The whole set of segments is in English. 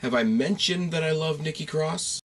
Have I mentioned that I love Nikki Cross?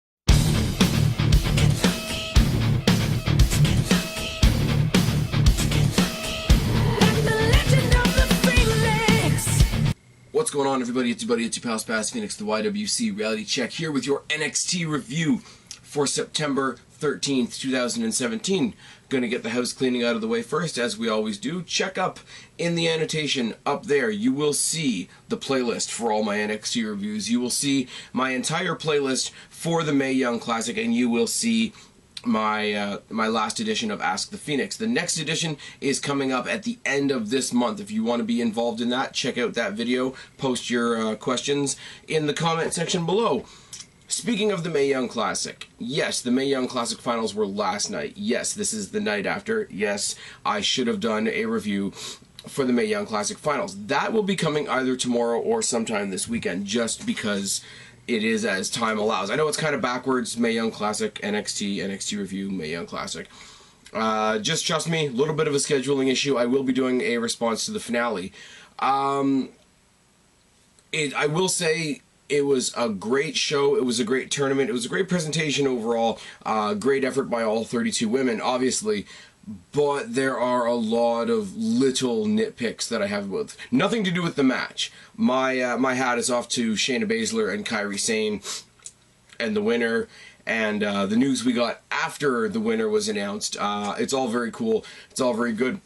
What's going on, everybody? It's your buddy, it's your pal Spaz Phoenix, the YWC Reality Check, here with your NXT review for September 13th, 2017. Gonna get the house cleaning out of the way first, as we always do. Check up in the annotation up there. You will see the playlist for all my NXT reviews. You will see my entire playlist for the Mae Young Classic, and you will see my last edition of Ask the Phoenix. The next edition is coming up at the end of this month. If you want to be involved in that, check out that video. Post your questions in the comment section below. Speaking of the Mae Young Classic, yes, the Mae Young Classic finals were last night. Yes, this is the night after. Yes, I should have done a review for the Mae Young Classic finals. That will be coming either tomorrow or sometime this weekend, just because it is as time allows. I know it's kind of backwards. Mae Young Classic, NXT review, Mae Young Classic. Just trust me, a little bit of a scheduling issue. I will be doing a response to the finale. I will say, it was a great show. It was a great tournament. It was a great presentation overall. Great effort by all 32 women, obviously. But there are a lot of little nitpicks that I have with. Nothing to do with the match. My my hat is off to Shayna Baszler and Kairi Sane and the winner. And the news we got after the winner was announced. It's all very cool. It's all very good.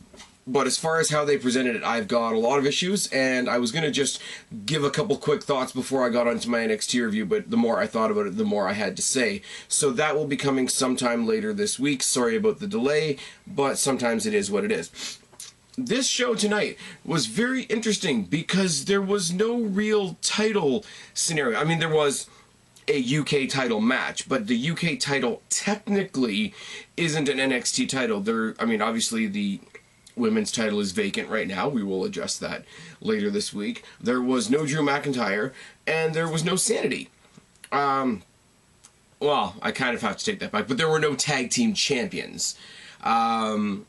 But as far as how they presented it, I've got a lot of issues, and I was going to just give a couple quick thoughts before I got onto my NXT review, but the more I thought about it, the more I had to say. So that will be coming sometime later this week. Sorry about the delay, but sometimes it is what it is. This show tonight was very interesting because there was no real title scenario. I mean, there was a UK title match, but the UK title technically isn't an NXT title. I mean, obviously the women's title is vacant right now. We will adjust that later this week. There was no Drew McIntyre, and there was no Sanity. Well, I kind of have to take that back, but there were no tag team champions. And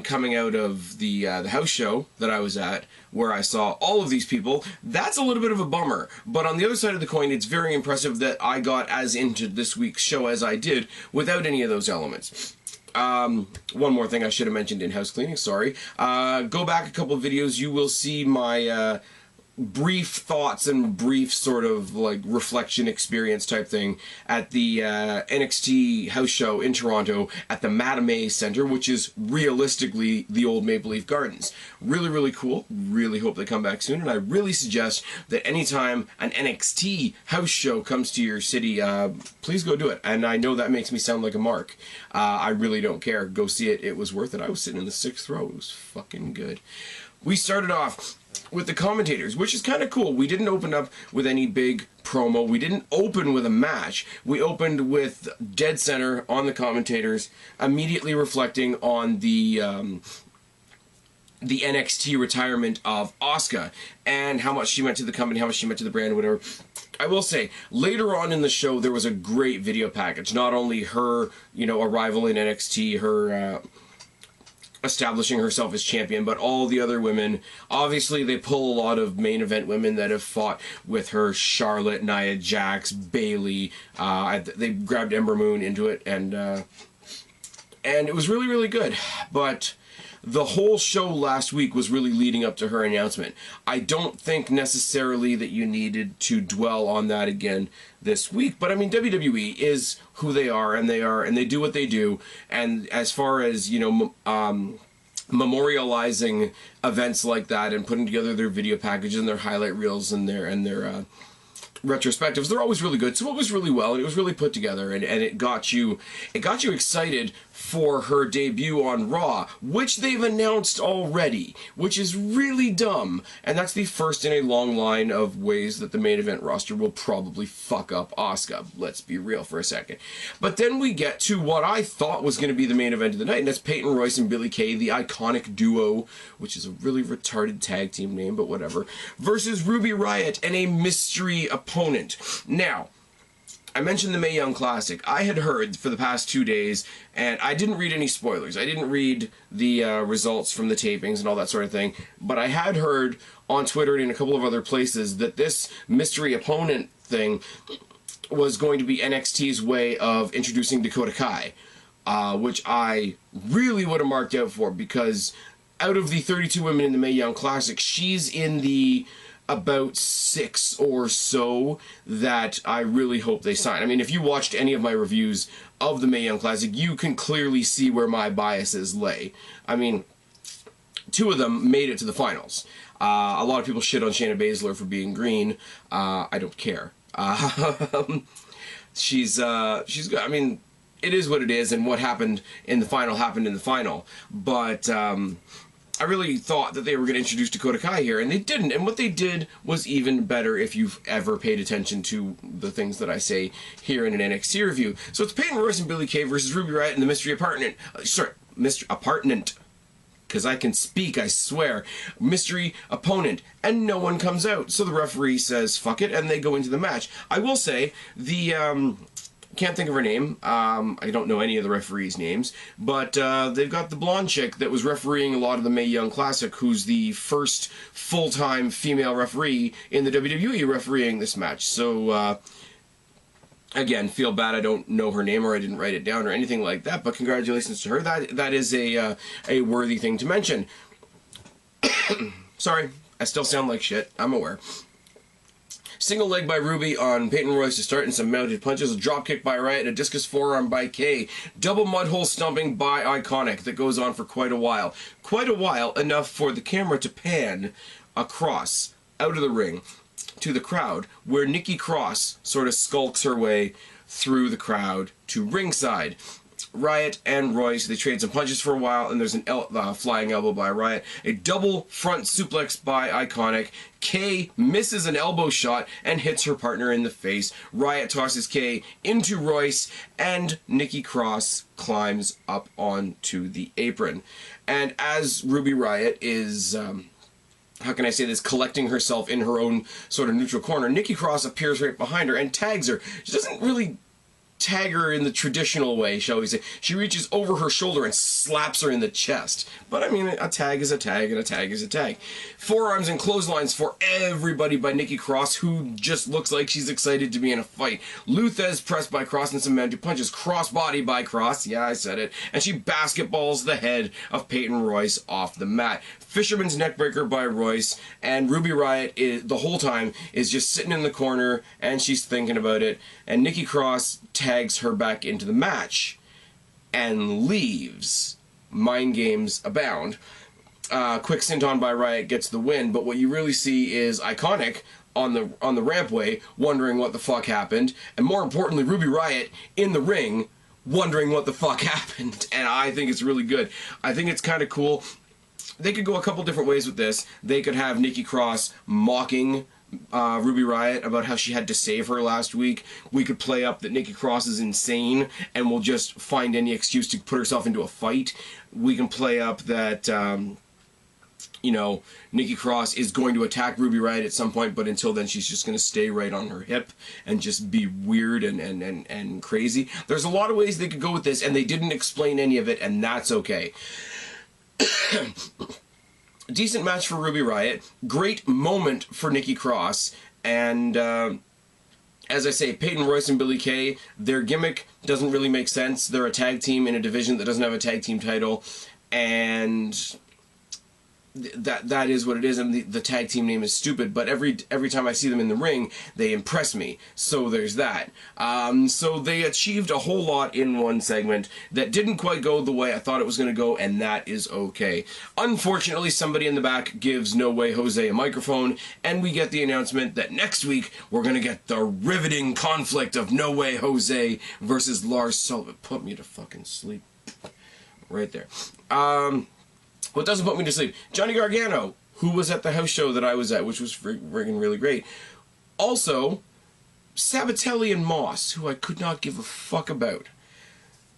coming out of the house show that I was at, where I saw all of these people, that's a little bit of a bummer. But on the other side of the coin, it's very impressive that I got as into this week's show as I did without any of those elements. One more thing I should have mentioned in house cleaning, sorry. Go back a couple of videos, you will see my brief thoughts and brief sort of like reflection experience type thing at the NXT house show in Toronto at the Matinee Center, which is realistically the old Maple Leaf Gardens. Really, really cool. Really hope they come back soon, and I really suggest that anytime an NXT house show comes to your city, please go do it. And I know that makes me sound like a mark. I really don't care. Go see it. It was worth it. I was sitting in the 6th row. It was fucking good. We started off with the commentators, which is kind of cool. We didn't open up with any big promo. We didn't open with a match. We opened with dead center on the commentators, immediately reflecting on the NXT retirement of Asuka and how much she meant to the company, how much she meant to the brand, whatever. I will say, later on in the show, there was a great video package. Not only her, you know, arrival in NXT, her establishing herself as champion, but all the other women. Obviously, they pull a lot of main event women that have fought with her: Charlotte, Nia Jax, Bailey. They grabbed Ember Moon into it, and it was really, really good. But the whole show last week was really leading up to her announcement. I don't think necessarily that you needed to dwell on that again this week, but I mean, WWE is who they are, and they do what they do. And as far as, you know, memorializing events like that and putting together their video packages and their highlight reels and their retrospectives, they're always really good. So it was really well, and it was really put together, and it got you excited for her debut on Raw, which they've announced already, which is really dumb. And that's the first in a long line of ways that the main event roster will probably fuck up Asuka. Let's be real for a second. But then we get to what I thought was going to be the main event of the night, and that's Peyton Royce and Billie Kay, the iconic duo, which is a really retarded tag team name, but whatever, versus Ruby Riot and a mystery opponent. Now, I mentioned the Mae Young Classic. I had heard for the past 2 days, and I didn't read any spoilers. I didn't read the results from the tapings and all that sort of thing, but I had heard on Twitter and in a couple of other places that this mystery opponent thing was going to be NXT's way of introducing Dakota Kai, which I really would have marked out for, because out of the 32 women in the Mae Young Classic, she's in the about 6 or so that I really hope they sign. I mean, if you watched any of my reviews of the Mae Young Classic, you can clearly see where my biases lay. I mean, 2 of them made it to the finals. A lot of people shit on Shayna Baszler for being green. I don't care. She's good. I mean, it is what it is, and what happened in the final happened in the final. But I really thought that they were going to introduce Dakota Kai here, and they didn't. And what they did was even better if you've ever paid attention to the things that I say here in an NXT review. So it's Peyton Royce and Billie Kay versus Ruby Riott and the Mystery Apartment. Mystery Apartment. Because I can speak, I swear. Mystery opponent. And no one comes out. So the referee says, fuck it, and they go into the match. I will say, the, can't think of her name. I don't know any of the referees' names. But they've got the blonde chick that was refereeing a lot of the Mae Young Classic, who's the first full-time female referee in the WWE refereeing this match. So, again, feel bad I don't know her name or I didn't write it down or anything like that, but congratulations to her. That is a worthy thing to mention. Sorry, I still sound like shit. I'm aware. Single leg by Ruby on Peyton Royce to start, and some mounted punches. A drop kick by Riot, a discus forearm by Kay. Double mud hole stomping by Iconic that goes on for quite a while. Quite a while, enough for the camera to pan across, out of the ring, to the crowd, where Nikki Cross sort of skulks her way through the crowd to ringside. Riot and Royce, they trade some punches for a while, and there's an flying elbow by Riot. A double front suplex by Iconic. Kay misses an elbow shot and hits her partner in the face. Riot tosses Kay into Royce, and Nikki Cross climbs up onto the apron. And as Ruby Riott is how can I say this, collecting herself in her own sort of neutral corner, Nikki Cross appears right behind her and tags her. She doesn't really tag her in the traditional way, shall we say. She reaches over her shoulder and slaps her in the chest. But I mean, a tag is a tag, and a tag is a tag. Forearms and clotheslines for everybody by Nikki Cross, who just looks like she's excited to be in a fight. Luthez pressed by Cross and some mounted punches. Crossbody by Cross, yeah, I said it. And she basketballs the head of Peyton Royce off the mat. Fisherman's neckbreaker by Royce, and Ruby Riott the whole time is just sitting in the corner, and she's thinking about it, and Nikki Cross tags her back into the match and leaves. Mind games abound. Quick senton by Riot gets the win, but what you really see is Iconic on the rampway wondering what the fuck happened, and more importantly, Ruby Riott in the ring wondering what the fuck happened, and I think it's really good. I think it's kind of cool. They could go a couple different ways with this. They could have Nikki Cross mocking Ruby Riott about how she had to save her last week. We could play up that Nikki Cross is insane and will just find any excuse to put herself into a fight. We can play up that, you know, Nikki Cross is going to attack Ruby Riott at some point, but until then she's just going to stay right on her hip and just be weird and crazy. There's a lot of ways they could go with this, and they didn't explain any of it, and that's okay. Decent match for Ruby Riott. Great moment for Nikki Cross. And as I say, Peyton Royce and Billie Kay, their gimmick doesn't really make sense. They're a tag team in a division that doesn't have a tag team title. And that is what it is, and the tag team name is stupid, but every time I see them in the ring, they impress me. So there's that. So they achieved a whole lot in one segment that didn't quite go the way I thought it was going to go, and that is okay. Unfortunately, somebody in the back gives No Way Jose a microphone, and we get the announcement that next week we're going to get the riveting conflict of No Way Jose versus Lars Sullivan. Put me to fucking sleep. Right there. What doesn't put me to sleep? Johnny Gargano, who was at the house show that I was at, which was friggin' really great. Also, Sabatelli and Moss, who I could not give a fuck about.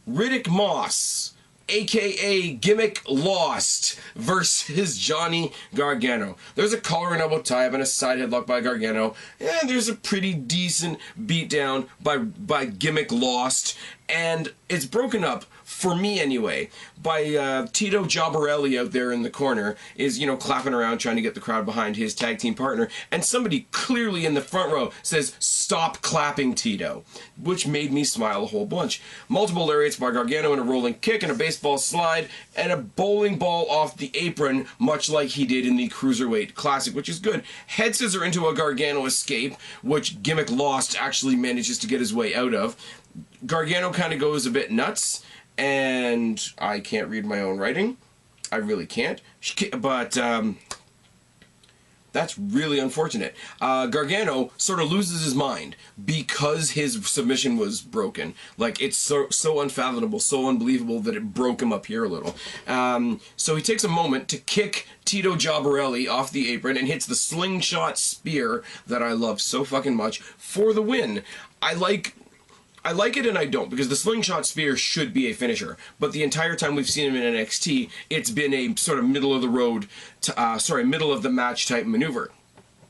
Riddick Moss aka Gimmick Lost, versus Johnny Gargano. There's a collar and elbow tie up and a side headlock by Gargano, and there's a pretty decent beatdown by Gimmick Lost, and it's broken up, for me anyway, by Tito Jobberelli out there in the corner is, you know, clapping around trying to get the crowd behind his tag team partner, and somebody clearly in the front row says, "Stop clapping, Tito," which made me smile a whole bunch. Multiple lariats by Gargano and a rolling kick and a baseball slide and a bowling ball off the apron, much like he did in the Cruiserweight Classic, which is good. Head scissor into a Gargano escape, which Gimmick Lost actually manages to get his way out of. Gargano kind of goes a bit nuts, and I can't read my own writing. I really can't. But that's really unfortunate. Gargano sort of loses his mind because his submission was broken. Like, it's so unfathomable, so unbelievable that it broke him up here a little. So he takes a moment to kick Tito Jobberelli off the apron and hits the slingshot spear that I love so fucking much for the win. I like it and I don't, because the slingshot spear should be a finisher, but the entire time we've seen him in NXT, it's been a sort of middle of the road, middle of the match type maneuver.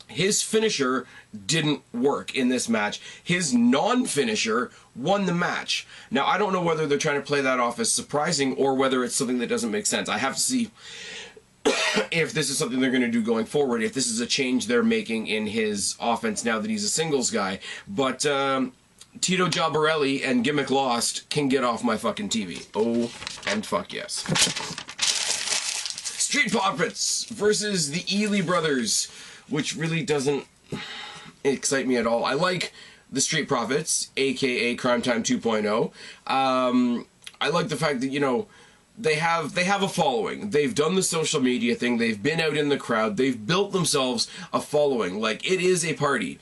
His finisher didn't work in this match. His non-finisher won the match. Now, I don't know whether they're trying to play that off as surprising or whether it's something that doesn't make sense. I have to see if this is something they're going to do going forward, if this is a change they're making in his offense now that he's a singles guy. But, Tito Jobberelli and Gimmick Lost can get off my fucking TV. Oh, and fuck yes. Street Profits versus the Ely Brothers, which really doesn't excite me at all. I like the Street Profits, aka Crime Time 2.0. I like the fact that, you know, they have a following. They've done the social media thing. They've been out in the crowd. They've built themselves a following. Like, it is a party.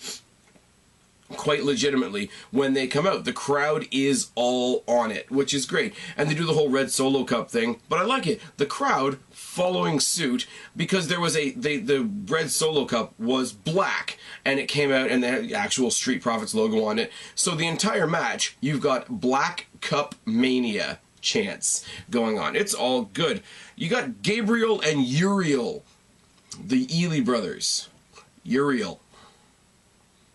Quite legitimately, when they come out, the crowd is all on it, which is great. And they do the whole Red Solo Cup thing, but I like it. The crowd following suit, because there was the Red Solo Cup was black, and it came out and they had the actual Street Profits logo on it. So the entire match, you've got Black Cup Mania chants going on. It's all good. You got Gabriel and Uriel, the Ely brothers. Uriel.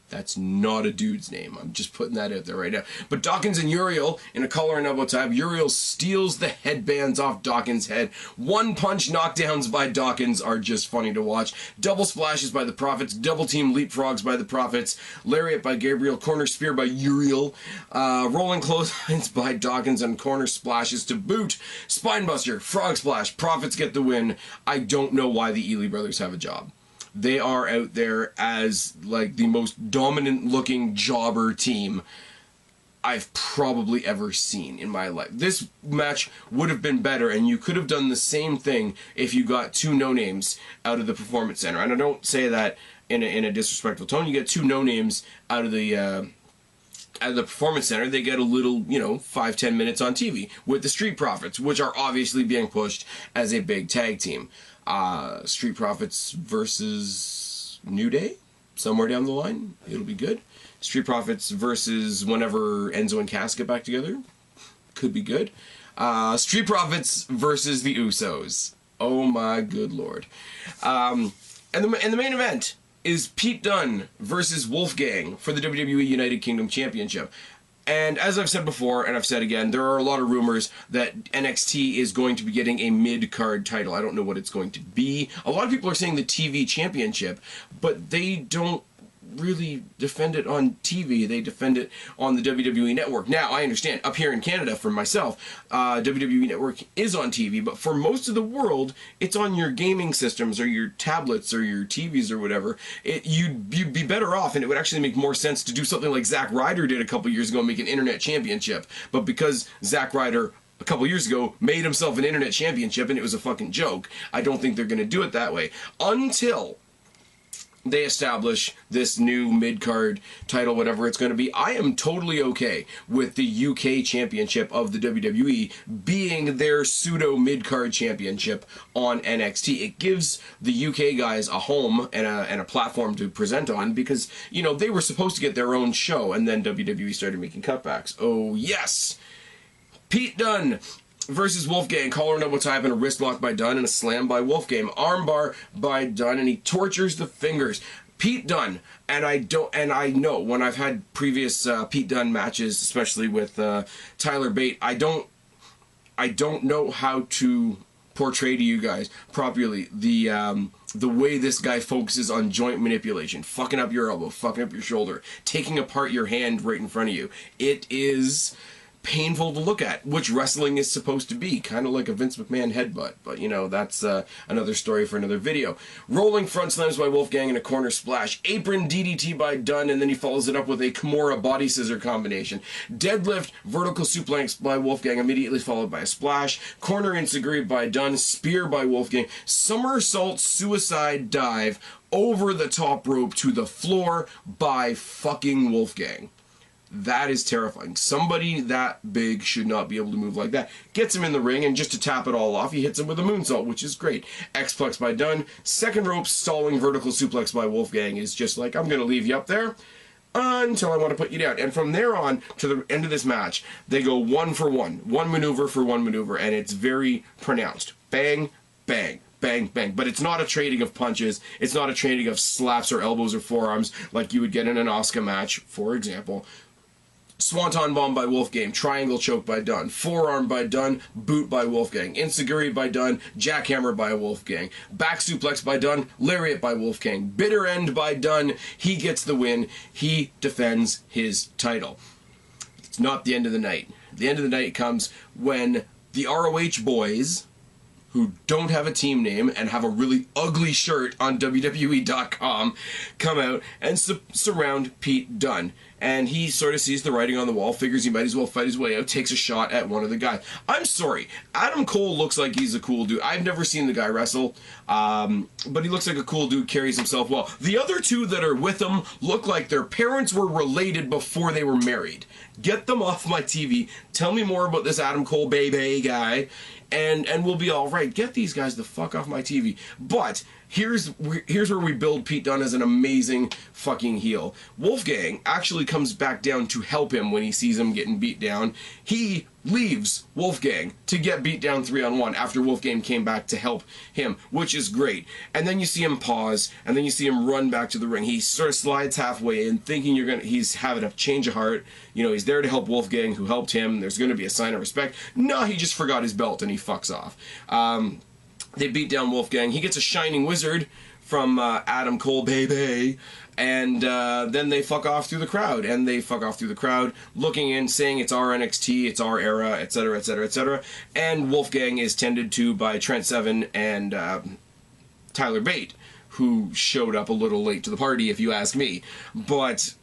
That's not a dude's name. I'm just putting that out there right now. But Dawkins and Uriel in a collar and elbow tie. Uriel steals the headbands off Dawkins' head. One punch knockdowns by Dawkins are just funny to watch. Double splashes by the Profits. Double team leapfrogs by the Profits. Lariat by Gabriel. Corner spear by Uriel. Rolling clotheslines by Dawkins and corner splashes to boot. Spinebuster. Frog splash. Profits get the win. I don't know why the Ely brothers have a job. They are out there as, like, the most dominant-looking jobber team I've probably ever seen in my life. This match would have been better, and you could have done the same thing if you got two no-names out of the Performance Center. And I don't say that in a disrespectful tone. You get two no-names out of the Performance Center, they get a little, you know, 5-10 minutes on TV with the Street Profits, which are obviously being pushed as a big tag team. Street Profits versus New Day, somewhere down the line, it'll be good. Street Profits versus whenever Enzo and Cass get back together, could be good. Street Profits versus the Usos. Oh my good lord. And the main event is Pete Dunne versus Wolfgang for the WWE United Kingdom Championship. And as I've said before, and I've said again, there are a lot of rumors that NXT is going to be getting a mid-card title. I don't know what it's going to be. A lot of people are saying the TV Championship, but they don't really defend it on TV. They defend it on the WWE Network. Now, I understand, up here in Canada, for myself, WWE Network is on TV, but for most of the world, it's on your gaming systems or your tablets or your TVs or whatever. You'd be better off, and it would actually make more sense to do something like Zack Ryder did a couple years ago and make an internet championship. But because Zack Ryder a couple years ago made himself an internet championship and it was a fucking joke, I don't think they're going to do it that way. Until they establish this new mid-card title, whatever it's going to be. I am totally okay with the UK Championship of the WWE being their pseudo mid-card championship on NXT. It gives the UK guys a home and a platform to present on because, you know, they were supposed to get their own show and then WWE started making cutbacks. Oh, yes! Pete Dunne versus Wolfgang. Collar and elbow tie up and a wrist lock by Dunne and a slam by Wolfgang. Armbar by Dunne, and he tortures the fingers. Pete Dunne, and I know when I've had previous Pete Dunne matches, especially with Tyler Bate, I don't know how to portray to you guys properly the way this guy focuses on joint manipulation, fucking up your elbow, fucking up your shoulder, taking apart your hand right in front of you. It is painful to look at, which wrestling is supposed to be, kind of like a Vince McMahon headbutt, but you know, that's another story for another video. Rolling front slams by Wolfgang and a corner splash, apron DDT by Dunne, and then he follows it up with a Kimura body scissor combination. Deadlift vertical suplex by Wolfgang, immediately followed by a splash, corner enziguri by Dunne, spear by Wolfgang, somersault suicide dive over the top rope to the floor by fucking Wolfgang. That is terrifying. Somebody that big should not be able to move like that. Gets him in the ring, and just to tap it all off, he hits him with a moonsault, which is great. X-Plex by Dunne. Second rope stalling vertical suplex by Wolfgang is just like, I'm going to leave you up there until I want to put you down. And from there on to the end of this match, they go one for one. One maneuver for one maneuver, and it's very pronounced. Bang, bang. Bang, bang. But it's not a trading of punches. It's not a trading of slaps or elbows or forearms like you would get in an Asuka match, for example. Swanton bomb by Wolfgang, triangle choke by Dunne, forearm by Dunne, boot by Wolfgang, enziguri by Dunne, jackhammer by Wolfgang, back suplex by Dunne, lariat by Wolfgang, bitter end by Dunne. He gets the win. He defends his title. It's not the end of the night. The end of the night comes when the ROH boys, who don't have a team name and have a really ugly shirt on WWE.com, come out and surround Pete Dunne. And he sort of sees the writing on the wall, figures he might as well fight his way out, takes a shot at one of the guys. I'm sorry, Adam Cole looks like he's a cool dude. I've never seen the guy wrestle, but he looks like a cool dude, carries himself well. The other two that are with him look like their parents were related before they were married. Get them off my TV. Tell me more about this Adam Cole baby guy, and we'll be all right. Get these guys the fuck off my TV. But here's where we build Pete Dunne as an amazing fucking heel. Wolfgang actually comes back down to help him when he sees him getting beat down. He leaves Wolfgang to get beat down 3-on-1 after Wolfgang came back to help him, which is great. And then you see him pause, and then you see him run back to the ring. He sort of slides halfway in, thinking he's having a change of heart. You know, he's there to help Wolfgang, who helped him. There's going to be a sign of respect. No, he just forgot his belt, and he fucks off. They beat down Wolfgang. He gets a Shining Wizard from Adam Cole, baby. And then they fuck off through the crowd. And they fuck off through the crowd, looking in, saying it's our NXT, it's our era, etc., etc., etc. And Wolfgang is tended to by Trent Seven and Tyler Bate, who showed up a little late to the party, if you ask me. But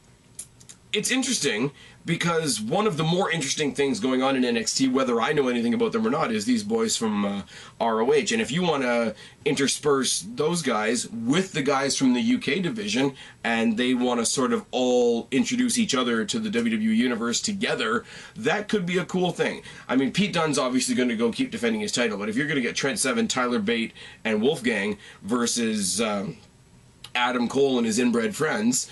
it's interesting, because one of the more interesting things going on in NXT, whether I know anything about them or not, is these boys from ROH. And if you want to intersperse those guys with the guys from the UK division, and they want to sort of all introduce each other to the WWE Universe together, that could be a cool thing. I mean, Pete Dunne's obviously going to go keep defending his title, but if you're going to get Trent Seven, Tyler Bate, and Wolfgang versus Adam Cole and his inbred friends,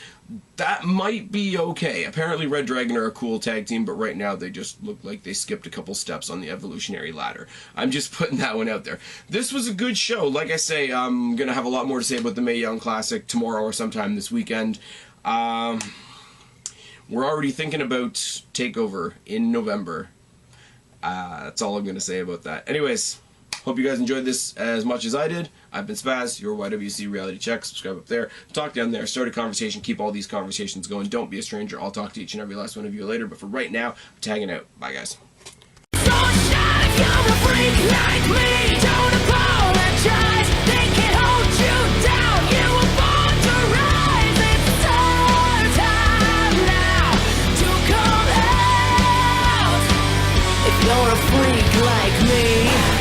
that might be okay. Apparently Red Dragon are a cool tag team, but right now they just look like they skipped a couple steps on the evolutionary ladder. I'm just putting that one out there. This was a good show. Like I say, I'm going to have a lot more to say about the Mae Young Classic tomorrow or sometime this weekend. We're already thinking about TakeOver in November. That's all I'm going to say about that. Anyways, hope you guys enjoyed this as much as I did. I've been Spaz, your YWC Reality Check. Subscribe up there. Talk down there. Start a conversation. Keep all these conversations going. Don't be a stranger. I'll talk to each and every last one of you later. But for right now, I'm tagging out. Bye, guys. You're a freak like me.